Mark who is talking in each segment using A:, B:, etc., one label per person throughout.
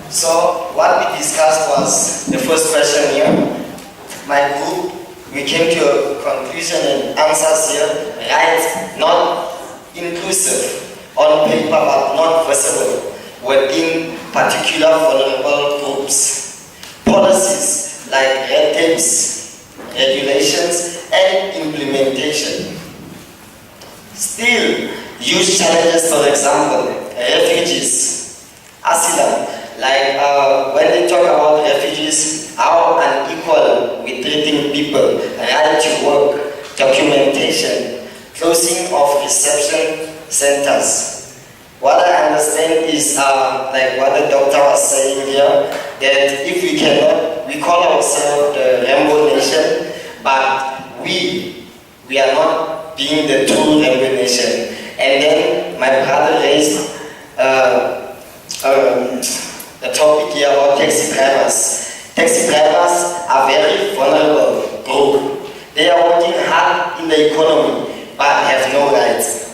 A: So what we discussed was the first question here. My group, we came to a conclusion and answers here. Right, not inclusive on paper but not visible within particular vulnerable groups. Policies like red tapes, regulations, and implementation. Still, huge challenges, for example, refugees, asylum. Like when they talk about refugees, how unequal we treating people, right to work, documentation, closing of reception centers. What I understand is like what the doctor was saying here, that if we cannot, we call ourselves the Rainbow Nation, but we are not being the true Rainbow Nation. And then my brother raised a topic here about taxi drivers. Taxi drivers are very vulnerable group. They are working hard in the economy but have no rights.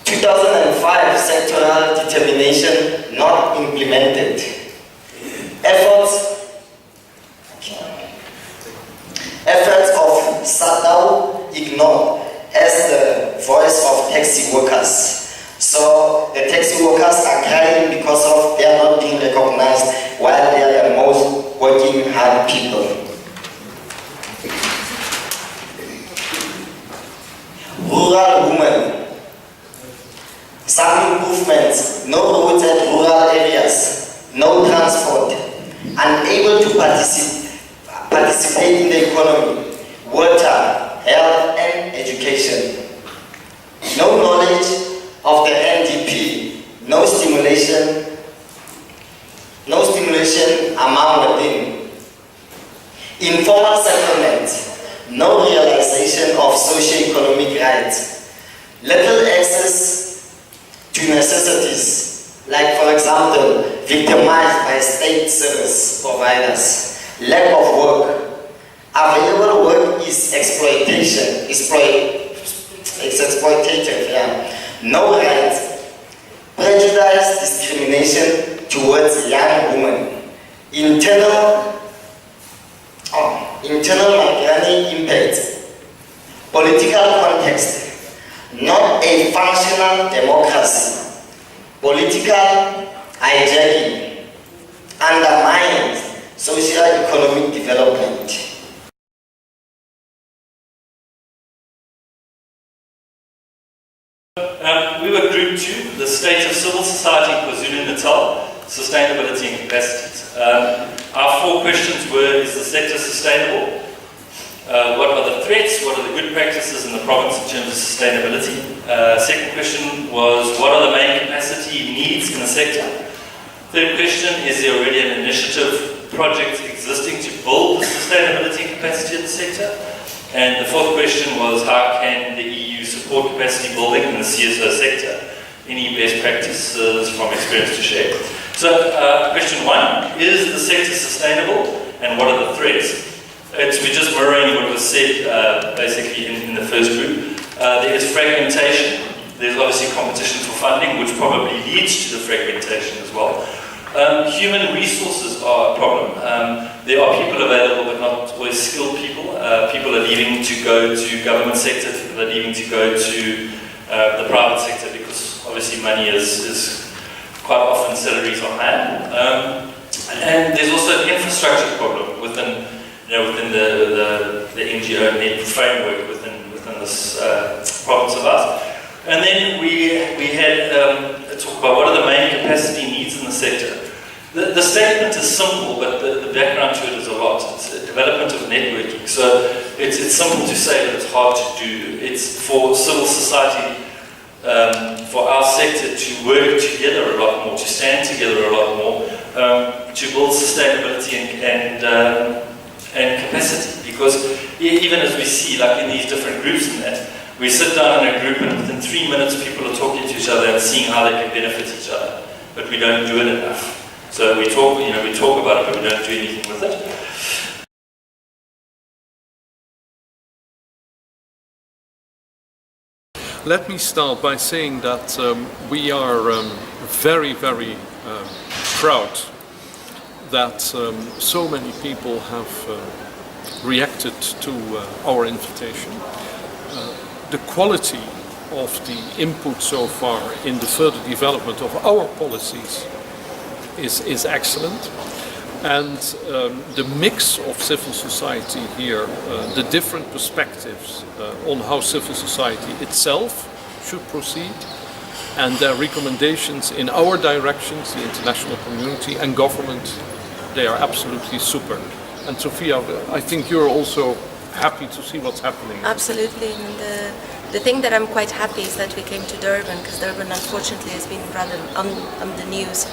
A: 2005 sectoral determination not implemented. Efforts of SADAW ignored as the voice of taxi workers. So the taxi workers are crying because of they are not being recognized while they are the most working hard people. Rural women. Some improvements, no roads at rural areas, no transport, unable to participate in the economy, water, health and education. No knowledge of the NDP, no stimulation among within. Informal settlement, no realization of socio-economic rights. Little access to necessities, like for example, victimized by state service providers. Lack of work. Available work is exploitation. It's exploitative, yeah. No rights. Prejudice, discrimination towards young women. Internal migrant impact. Political context. Not a functional democracy. Political hijacking undermines socio-economic development.
B: We were Group 2, the State of Civil Society in KwaZulu-Natal, Sustainability and Capacities. Our 4 questions were, is the sector sustainable? What are the threats? What are the good practices in the province in terms of sustainability? Second question was, what are the main capacity needs in the sector? Third question, is there already an initiative project existing to build the sustainability and capacity of the sector? And the fourth question was, how can the EU support capacity building in the CSO sector? Any best practices from experience to share? So, question 1, is the sector sustainable and what are the threats? We're just mirroring what was said basically in the first group. There is fragmentation. There's obviously competition for funding, which probably leads to the fragmentation as well. Human resources are a problem. There are people available, but not always skilled people. People are leaving to go to government sector. People are leaving to go to the private sector because obviously money is quite often salaries are higher. And there's also an infrastructure problem within the NGO net framework within this province of us. And then we had a talk about what are the main capacity needs in the sector. The statement is simple, but the background to it is a lot. It's a development of networking. So it's simple to say, but it's hard to do. It's for civil society, for our sector to work together a lot more, to stand together a lot more, to build sustainability and capacity. Because even as we see, like in these different groups and that, we sit down in a group and within 3 minutes people are talking to each other and seeing how they can benefit each other. But we don't do it enough. So we talk about it, but we don't do anything with it.
C: Let me start by saying that we are very, very proud that so many people have reacted to our invitation. The quality of the input so far in the further development of our policies is excellent. And the mix of civil society here, the different perspectives on how civil society itself should proceed, and their recommendations in our directions, the international community and government, they are absolutely super. And Sophia, I think you're also happy to see what's happening.
D: Absolutely. And the thing that I'm quite happy is that we came to Durban, because Durban unfortunately has been rather on the news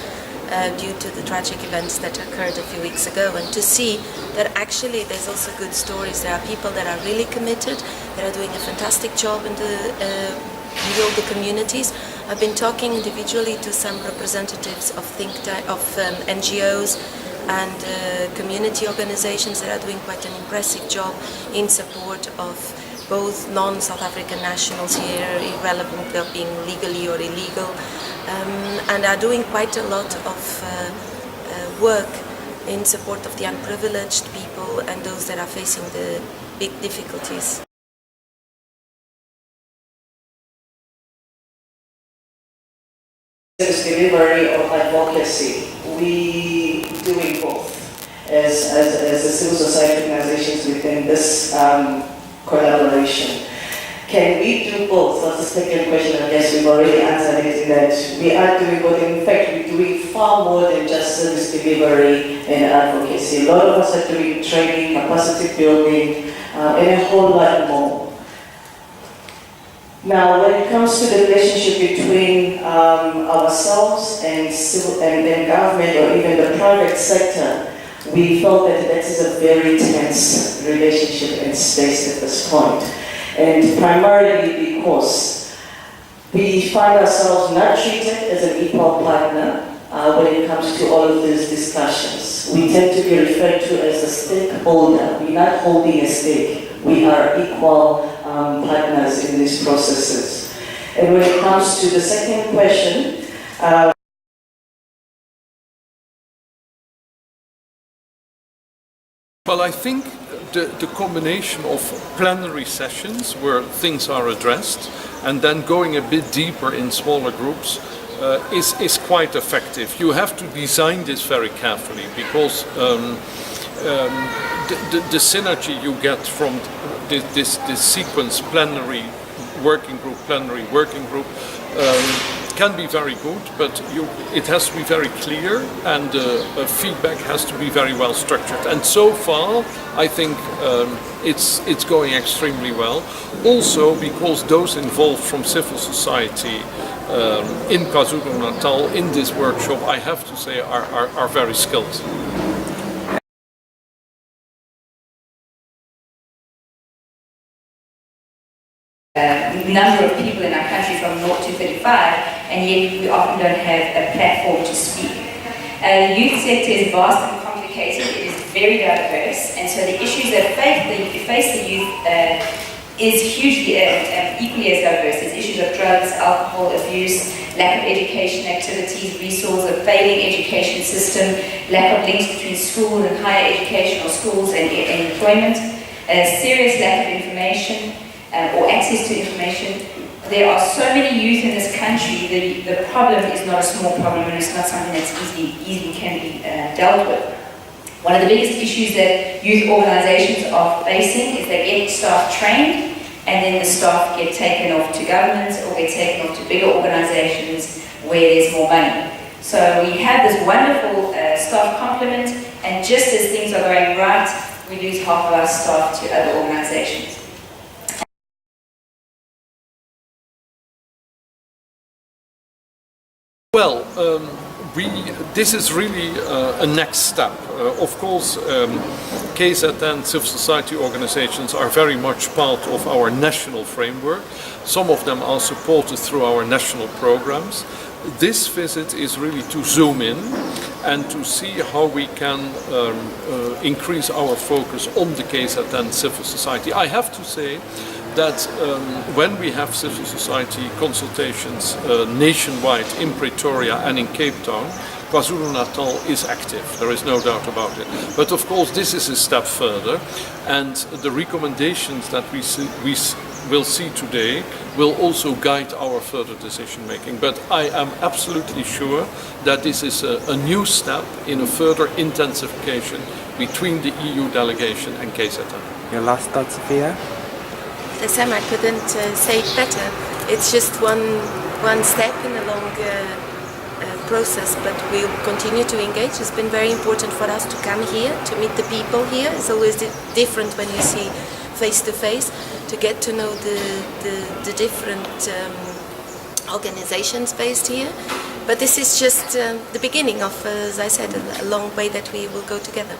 D: due to the tragic events that occurred a few weeks ago, and to see that actually there's also good stories. There are people that are really committed, that are doing a fantastic job in the communities. I've been talking individually to some representatives of NGOs and community organizations that are doing quite an impressive job in support of both non-South African nationals here, irrelevant of being legally or illegal, and are doing quite a lot of work in support of the unprivileged people and those that are facing the big difficulties.
E: Service delivery of advocacy. We doing both as the civil society organizations within this collaboration. Can we do both? That's the second question. I guess we've already answered it, in that we are doing both. In fact, we're doing far more than just service delivery and advocacy. A lot of us are doing training, capacity building, and a whole lot more. Now, when it comes to the relationship between ourselves and civil and government, or even the private sector, we felt that that is a very tense relationship and space at this point. And primarily because we find ourselves not treated as an equal partner when it comes to all of these discussions. We tend to be referred to as a stakeholder. We're not holding a stake. We are equal partners in these processes. And when it comes to the second question,
C: well, I think the combination of plenary sessions where things are addressed and then going a bit deeper in smaller groups is quite effective. You have to design this very carefully, because the synergy you get from this sequence, plenary working group, can be very good, but it has to be very clear, and feedback has to be very well structured. And so far, I think it's going extremely well. Also, because those involved from civil society in KwaZulu-Natal in this workshop, I have to say, are very skilled.
F: Number of people in our country from 0 to 35, and yet we often don't have a platform to speak. The youth sector is vast and complicated. It is very diverse, and so the issues that face the youth is hugely equally as diverse. There's issues of drugs, alcohol abuse, lack of education activities, resource, a failing education system, lack of links between school and higher education, or schools and employment, a serious lack of information, or access to information. There are so many youth in this country. The problem is not a small problem, and it's not something that's easily can be dealt with. One of the biggest issues that youth organizations are facing is they get staff trained, and then the staff get taken off to governments or get taken off to bigger organizations where there's more money. So we have this wonderful staff complement, and just as things are going right, we lose half of our staff to other organizations.
C: Well, this is really a next step. Of course, KZN civil society organizations are very much part of our national framework. Some of them are supported through our national programs. This visit is really to zoom in and to see how we can increase our focus on the KZN civil society. I have to say that when we have civil society consultations nationwide in Pretoria and in Cape Town, KwaZulu-Natal is active, there is no doubt about it. But of course this is a step further, and the recommendations that we will see today will also guide our further decision making. But I am absolutely sure that this is a new step in a further intensification between the EU delegation and KZN.
G: Your last thoughts, Sophia?
D: Sam, I couldn't say it better. It's just one step in a long process, but we'll continue to engage. It's been very important for us to come here, to meet the people here. It's always different when you see face to face, to get to know the different organizations based here. But this is just the beginning of, as I said, a long way that we will go together.